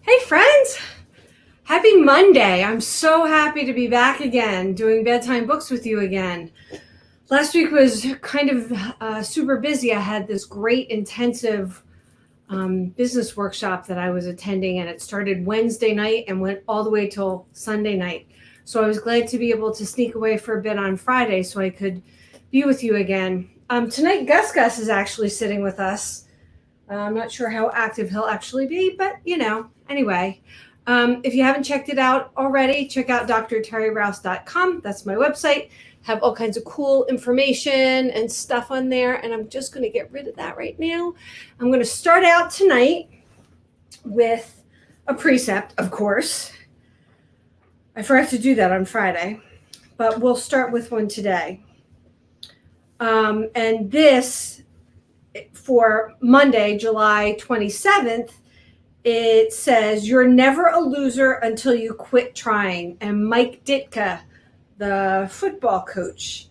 Hey friends, happy Monday. I'm so happy to be back again doing bedtime books with you again. Last week was kind of super busy. I had this great intensive business workshop that I was attending, and it started Wednesday night and went all the way till Sunday night. So I was glad to be able to sneak away for a bit on Friday so I could be with you again. Tonight, GusGus is actually sitting with us. I'm not sure how active he'll actually be, but anyway. If you haven't checked it out already, check out drterirouse.com. That's my website. Have all kinds of cool information and stuff on there. And I'm just going to get rid of that right now. I'm going to start out tonight with a precept, of course. I forgot to do that on Friday, but we'll start with one today. And this, for Monday, July 27th, it says, "You're never a loser until you quit trying." And Mike Ditka, the football coach,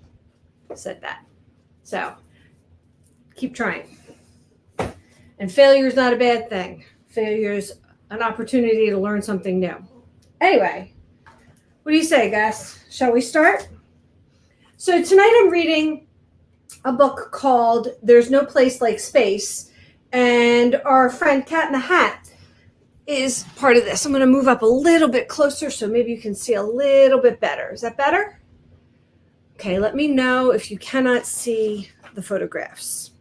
said that. So keep trying. And failure is not a bad thing. Failure is an opportunity to learn something new. Anyway, what do you say, Gus? Shall we start? So tonight I'm reading a book called There's No Place Like Space. And our friend Cat in the Hat is part of this. I'm going to move up a little bit closer so maybe you can see a little bit better. Is that better? Okay, let me know if you cannot see the photographs.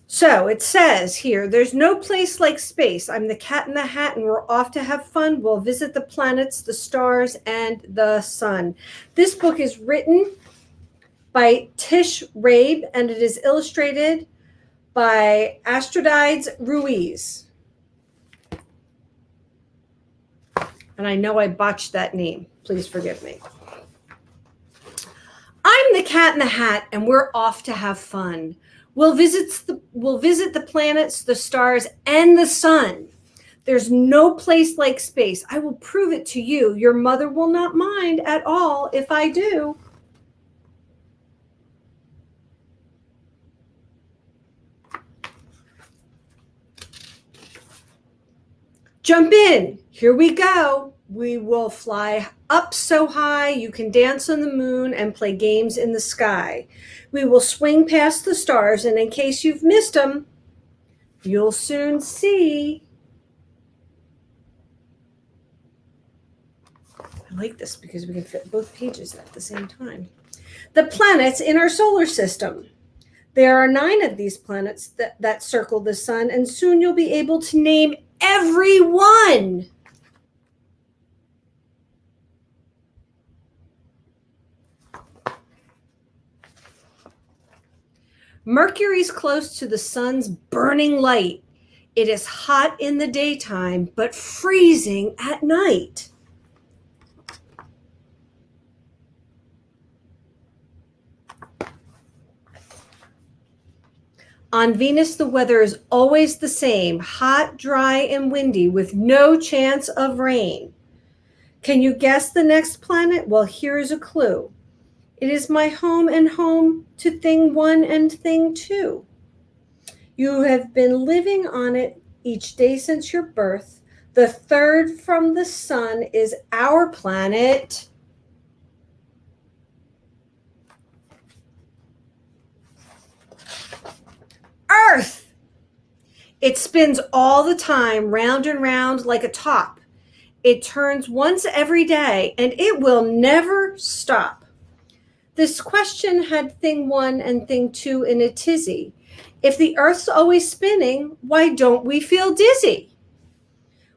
So it says here, "There's no place like space. I'm the Cat in the Hat and we're off to have fun. We'll visit the planets, the stars, and the sun." This book is written by Tish, Rabe, and it is illustrated by Aristides, Ruiz. And I know I botched that name. Please forgive me. I'm the Cat in the Hat, and we're off to have fun. We'll visit the planets, the stars, and the sun. There's no place like space. I will prove it to you. Your mother will not mind at all if I do. Jump in. Here we go. We will fly up so high you can dance on the moon and play games in the sky. We will swing past the stars, and in case you've missed them, you'll soon see. I like this because we can fit both pages at the same time. The planets in our solar system. There are 9 of these planets that circle the sun, and soon you'll be able to name every one. Mercury's close to the sun's burning light. It is hot in the daytime, but freezing at night. On Venus, the weather is always the same, hot, dry, and windy, with no chance of rain. Can you guess the next planet? Well, here's a clue. It is my home and home to thing 1 and thing 2. You have been living on it each day since your birth. The third from the sun is our planet. Earth. It spins all the time, round and round like a top. It turns once every day, and it will never stop. This question had thing 1 and thing 2 in a tizzy. If the Earth's always spinning, why don't we feel dizzy?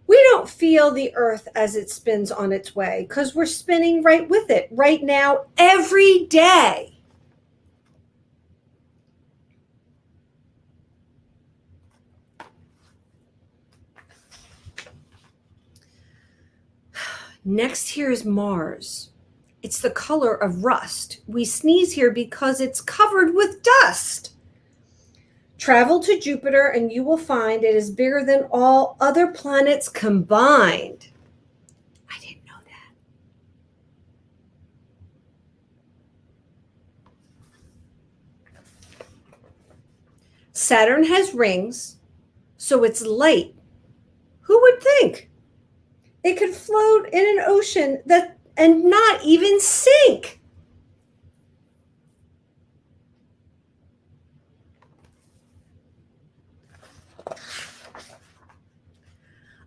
We don't feel the Earth as it spins on its way because we're spinning right with it right now, every day. Next here is Mars. It's the color of rust. We sneeze here because it's covered with dust. Travel to Jupiter and you will find it is bigger than all other planets combined. I didn't know that. Saturn has rings, so its light Who would think it could float in an ocean that and not even sink?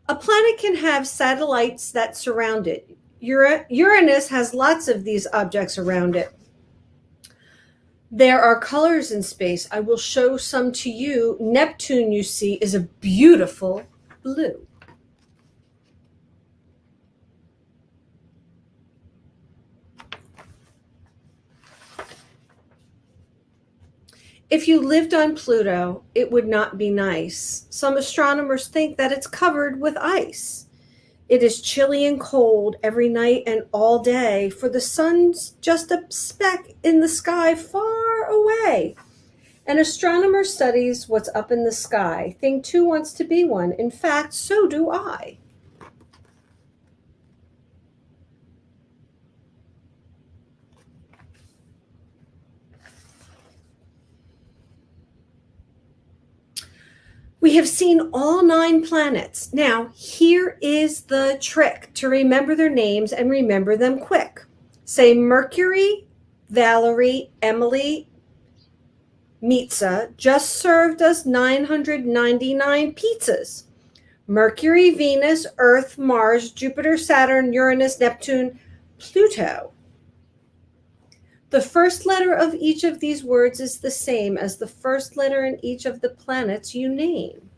A planet can have satellites that surround it. Uranus has lots of these objects around it. There are colors in space. I will show some to you. Neptune, you see, is a beautiful blue. If you lived on Pluto, it would not be nice. Some astronomers think that it's covered with ice. It is chilly and cold every night and all day, for the sun's just a speck in the sky far away. An astronomer studies what's up in the sky. Thing 2 wants to be one. In fact, so do I. We have seen all 9 planets. Now, here is the trick to remember their names and remember them quick. Say Mercury, Valerie, Emily, Mitza just served us 999 pizzas. Mercury, Venus, Earth, Mars, Jupiter, Saturn, Uranus, Neptune, Pluto. The first letter of each of these words is the same as the first letter in each of the planets you name.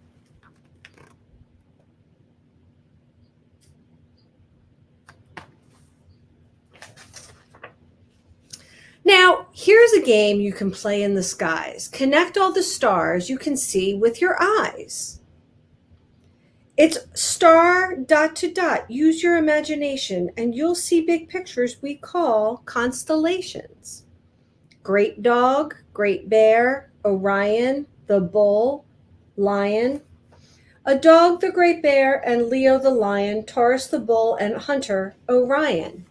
Now, here's a game you can play in the skies. Connect all the stars you can see with your eyes. It's star dot to dot. Use your imagination and you'll see big pictures we call constellations. Great Dog, Great Bear, Orion, the Bull, Lion, a Dog, the Great Bear, and Leo the Lion, Taurus the Bull, and Hunter, Orion.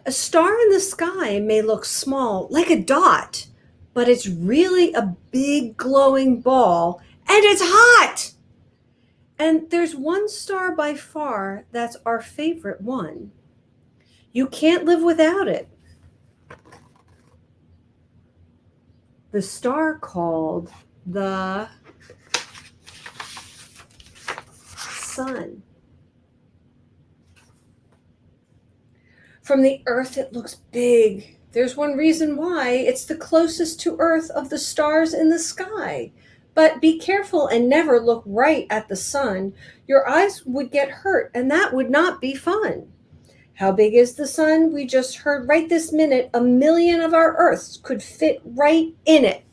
A star in the sky may look small, like a dot, but it's really a big glowing ball, and it's hot. And there's one star by far that's our favorite one. You can't live without it. The star called the sun. From the Earth, it looks big. There's one reason why. It's the closest to Earth of the stars in the sky. But be careful and never look right at the sun. Your eyes would get hurt, and that would not be fun. How big is the sun? We just heard right this minute 1 million of our Earths could fit right in it.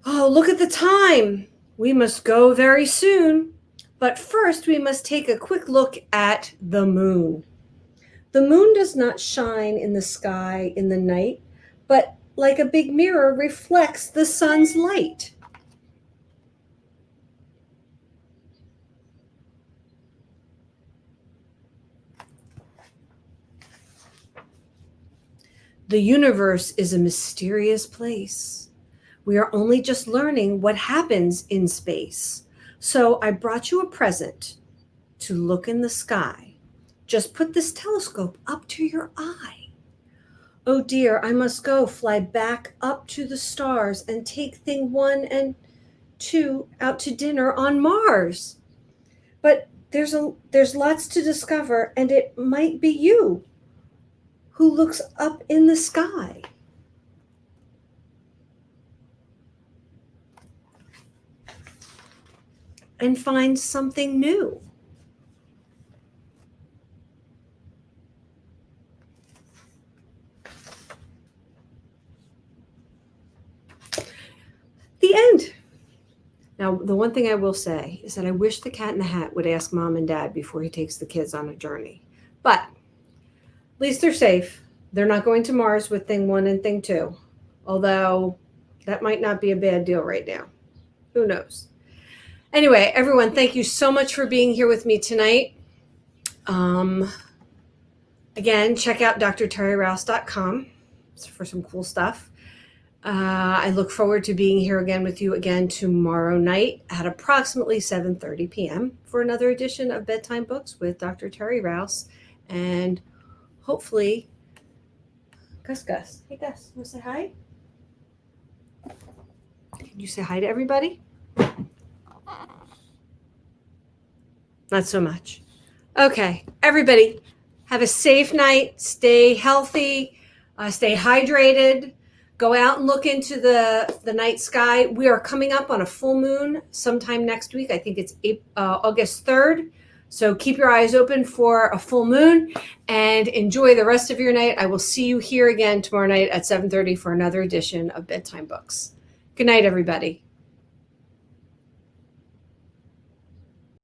Oh, look at the time. We must go very soon. But first, we must take a quick look at the moon. The moon does not shine in the sky in the night, but like a big mirror reflects the sun's light. The universe is a mysterious place. We are only just learning what happens in space. So I brought you a present to look in the sky. Just put this telescope up to your eye. Oh dear, I must go fly back up to the stars and take thing 1 and 2 out to dinner on Mars. But there's lots to discover, and it might be you who looks up in the sky. And find something new. The end. Now, the one thing I will say is that I wish the Cat in the Hat would ask Mom and Dad before he takes the kids on a journey. But at least they're safe. They're not going to Mars with thing 1 and thing 2. Although that might not be a bad deal right now. Who knows? Anyway, everyone, thank you so much for being here with me tonight. Again, check out drterirouse.com for some cool stuff. I look forward to being here again with you again tomorrow night at approximately 7:30 p.m. for another edition of Bedtime Books with Dr. Teri Rouse. And hopefully, GusGus. Hey, Gus, you want to say hi? Can you say hi to everybody? Not so much. Okay, everybody, have a safe night. Stay healthy. Stay hydrated. Go out and look into the night sky. We are coming up on a full moon sometime next week. I think it's August 3rd. So keep your eyes open for a full moon and enjoy the rest of your night. I will see you here again tomorrow night at 7:30 for another edition of Bedtime Books. Good night, everybody.